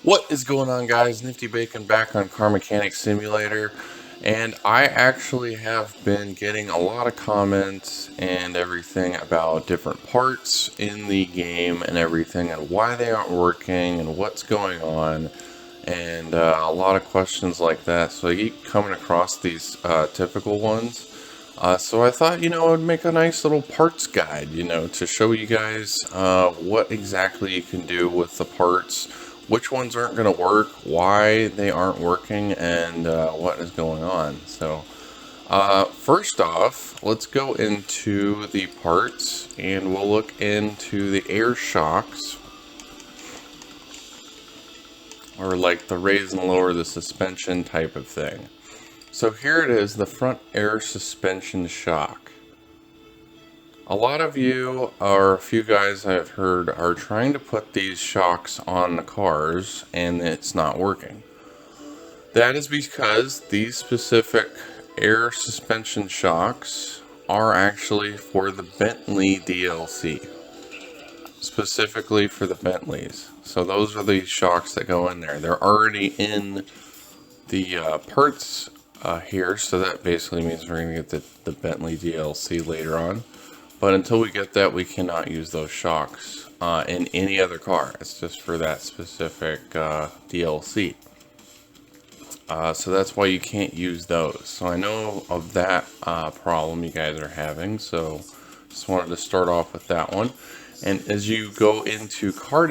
What is going on, guys? NiftyBacon back on Car Mechanic Simulator, and I actually have been getting a lot of comments and everything about different parts in the game and everything, and why they aren't working and what's going on, and a lot of questions like that. So I keep coming across these typical ones. So I thought, it would make a nice little parts guide, to show you guys what exactly you can do with the parts, which ones aren't going to work, why they aren't working, and what is going on. So first off, let's go into the parts, and we'll look into the air shocks, or like the raise and lower the suspension type of thing. So here it is, the front air suspension shock. A lot of you, or a few guys I've heard, are trying to put these shocks on the cars and it's not working. That is because these specific air suspension shocks are actually for the Bentley DLC. Specifically for the Bentleys. So those are the shocks that go in there. They're already in the parts here, so that basically means we're going to get the Bentley DLC later on. But until we get that, we cannot use those shocks in any other car. It's just for that specific DLC. So that's why you can't use those. So I know of that problem you guys are having, so just wanted to start off with that one. And as you go into car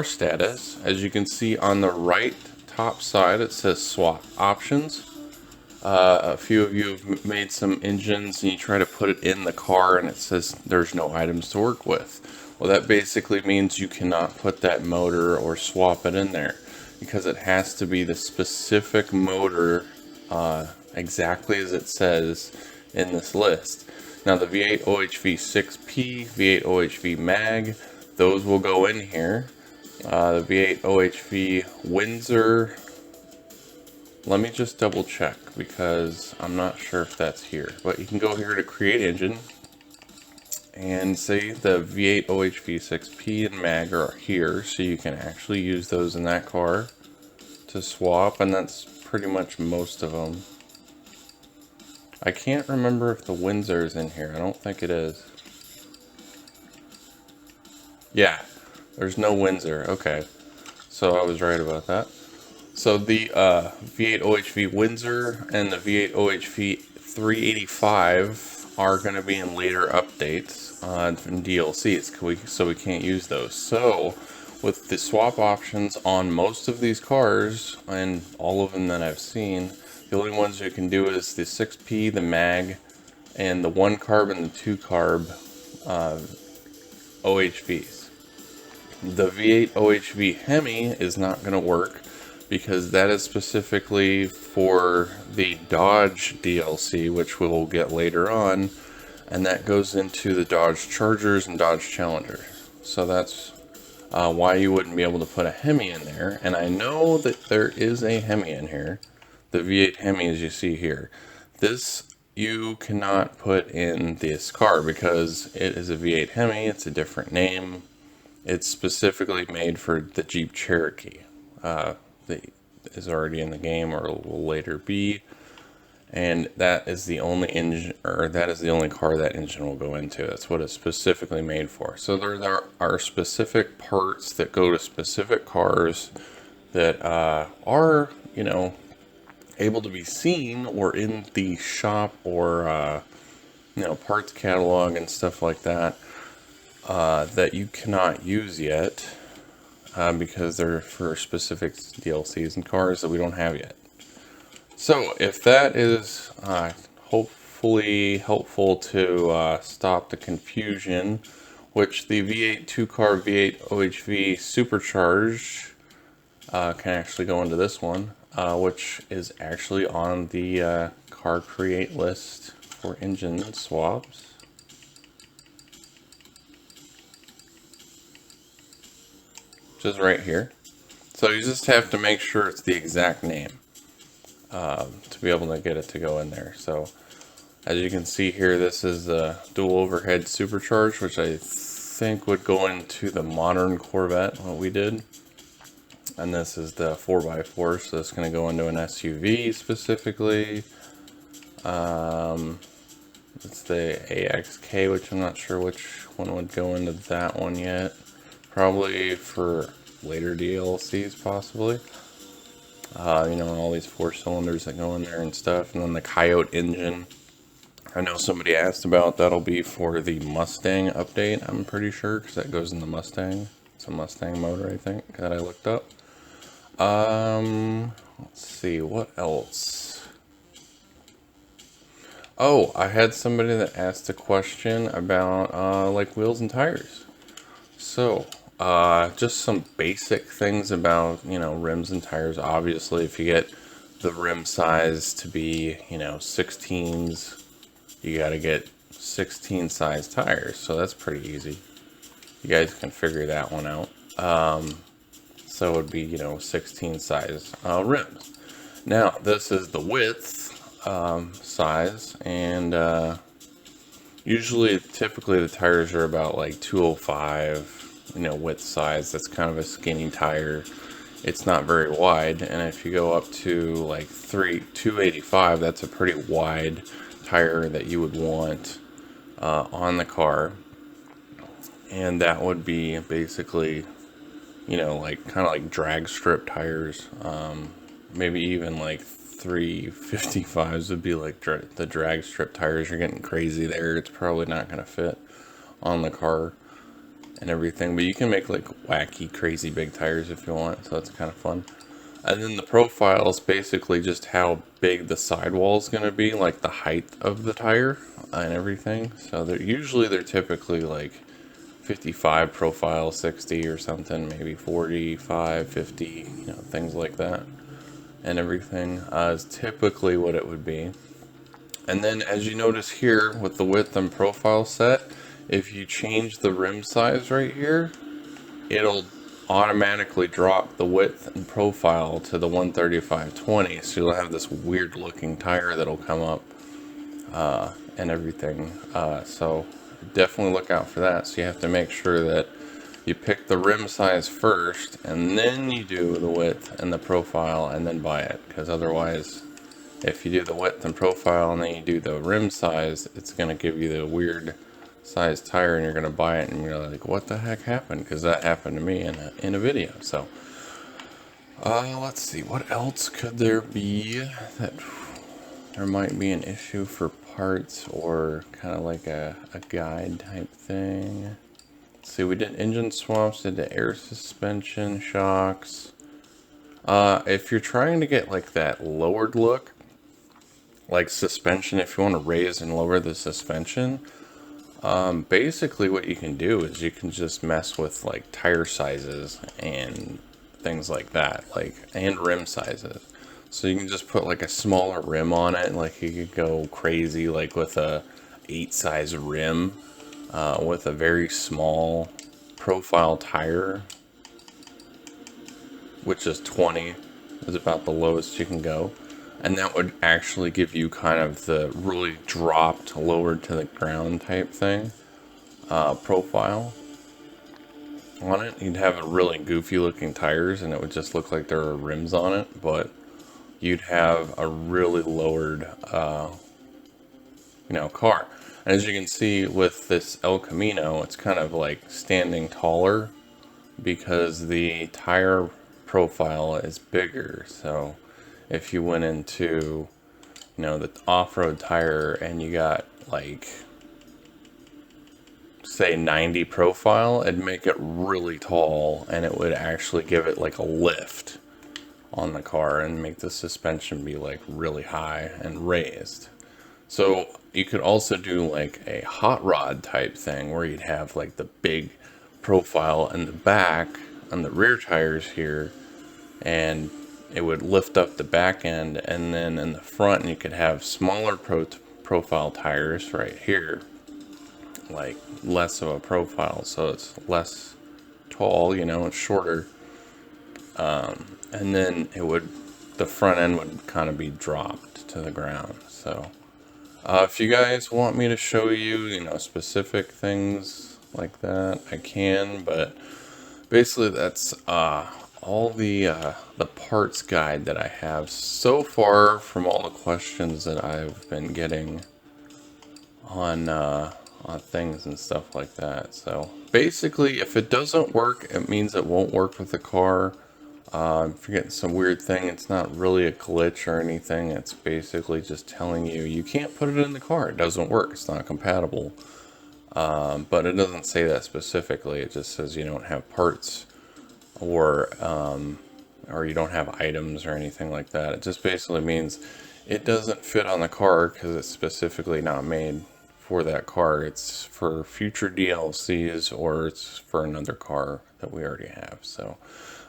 status, as you can see on the right top side, it says swap options. A few of you have made some engines and you try to put it in the car and it says there's no items to work with. Well, that basically means you cannot put that motor or swap it in there because it has to be the specific motor exactly as it says in this list. Now the V8 OHV 6P, V8 OHV Mag, those will go in here. The V8 OHV Windsor, let me just double check because I'm not sure if that's here. But you can go here to create engine and say the V8 OHV 6P and Mag are here, so you can actually use those in that car to swap, and that's pretty much most of them. I can't remember if the Windsor is in here. I don't think it is. Yeah, there's no Windsor. Okay, so I was right about that. So the V8 OHV Windsor and the V8 OHV 385 are going to be in later updates from DLCs, so we can't use those. So with the swap options on most of these cars, and all of them that I've seen, the only ones you can do is the 6P, the Mag, and the 1 carb and the 2 carb OHVs. The V8 OHV Hemi is not going to work because that is specifically for the Dodge DLC, which we'll get later on, and that goes into the Dodge Chargers and Dodge Challengers. So that's why you wouldn't be able to put a Hemi in there, and I know that there is a Hemi in here. The V8 Hemi, as you see here, this you cannot put in this car because it is a V8 Hemi. It's a different name. It's specifically made for the Jeep Cherokee that is already in the game or will later be, and that is the only engine, or that is the only car that engine will go into. That's what it's specifically made for. So there are specific parts that go to specific cars that are, able to be seen or in the shop or parts catalog and stuff like that that you cannot use yet because they're for specific DLCs and cars that we don't have yet. So if that is hopefully helpful to stop the confusion, which the V8 2-car V8 OHV Supercharged can actually go into this one, which is actually on the car create list for engine swaps. Just right here. So you just have to make sure it's the exact name to be able to get it to go in there. So as you can see here, this is the dual overhead supercharged, which I think would go into the modern Corvette, what we did. And this is the 4x4, so it's going to go into an SUV specifically. It's the AXK, which I'm not sure which one would go into that one yet. Probably for later DLCs, possibly. You know, all these 4 cylinders that go in there and stuff. And then the Coyote engine, I know somebody asked about, that'll be for the Mustang update, I'm pretty sure, because that goes in the Mustang. It's a Mustang motor, I think, that I looked up. Let's see, what else? Oh, I had somebody that asked a question about, like, wheels and tires. So, just some basic things about, you know, rims and tires. Obviously, if you get the rim size to be, you know, 16s, you got to get 16 size tires. So that's pretty easy. You guys can figure that one out. So it would be, you know, 16 size rims. Now, this is the width size, and typically the tires are about like 205, you know, width size. That's kind of a skinny tire. It's not very wide, and if you go up to like 285, that's a pretty wide tire that you would want on the car. And that would be basically, you know, like kind of like drag strip tires. Maybe even like 355s would be like the drag strip tires. You're getting crazy there. It's probably not going to fit on the car and everything, but you can make like wacky, crazy big tires if you want, so that's kind of fun. And then the profile is basically just how big the sidewall is going to be, like the height of the tire and everything. So they're typically like 55 profile, 60 or something, maybe 45, 50, you know, things like that. And everything is typically what it would be. And then as you notice here with the width and profile set, if you change the rim size right here, it'll automatically drop the width and profile to the 135/20. So you'll have this weird looking tire that'll come up and everything. So definitely look out for that. So you have to make sure that you pick the rim size first, and then you do the width and the profile, and then buy it. Because otherwise, if you do the width and profile and then you do the rim size, it's going to give you the weird size tire, and you're going to buy it and you're like, what the heck happened? Because that happened to me in a video. So let's see, what else could there be that there might be an issue for parts, or kind of like a guide type thing. Let's see, we did engine swaps, did the air suspension, shocks. If you're trying to get like that lowered look, like suspension, if you want to raise and lower the suspension, basically what you can do is you can just mess with like tire sizes and things like that, like, and rim sizes. So you can just put like a smaller rim on it. Like you could go crazy like with a 8 size rim with a very small profile tire, which is 20 is about the lowest you can go. And that would actually give you kind of the really dropped, lowered to the ground type thing, profile on it. You'd have a really goofy looking tires, and it would just look like there were rims on it, but you'd have a really lowered, you know, car. And as you can see with this El Camino, it's kind of like standing taller because the tire profile is bigger. So if you went into, you know, the off-road tire and you got like, say 90 profile, it'd make it really tall, and it would actually give it like a lift on the car and make the suspension be like really high and raised. So you could also do like a hot rod type thing where you'd have like the big profile in the back on the rear tires here, and it would lift up the back end, and then in the front you could have smaller profile tires right here, like less of a profile, so it's less tall, you know, it's shorter, and then the front end would kind of be dropped to the ground. So if you guys want me to show you, you know, specific things like that, I can, but basically that's all the parts guide that I have so far from all the questions that I've been getting on things and stuff like that. So basically, if it doesn't work, it means it won't work with the car. If you're getting some weird thing, it's not really a glitch or anything. It's basically just telling you you can't put it in the car. It doesn't work. It's not compatible. But it doesn't say that specifically. It just says you don't have parts or you don't have items or anything like that. It just basically means it doesn't fit on the car because it's specifically not made for that car. It's for future DLCs or it's for another car that we already have. So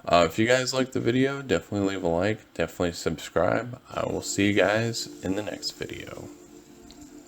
if you guys like the video, definitely leave a like, definitely subscribe. I will see you guys in the next video.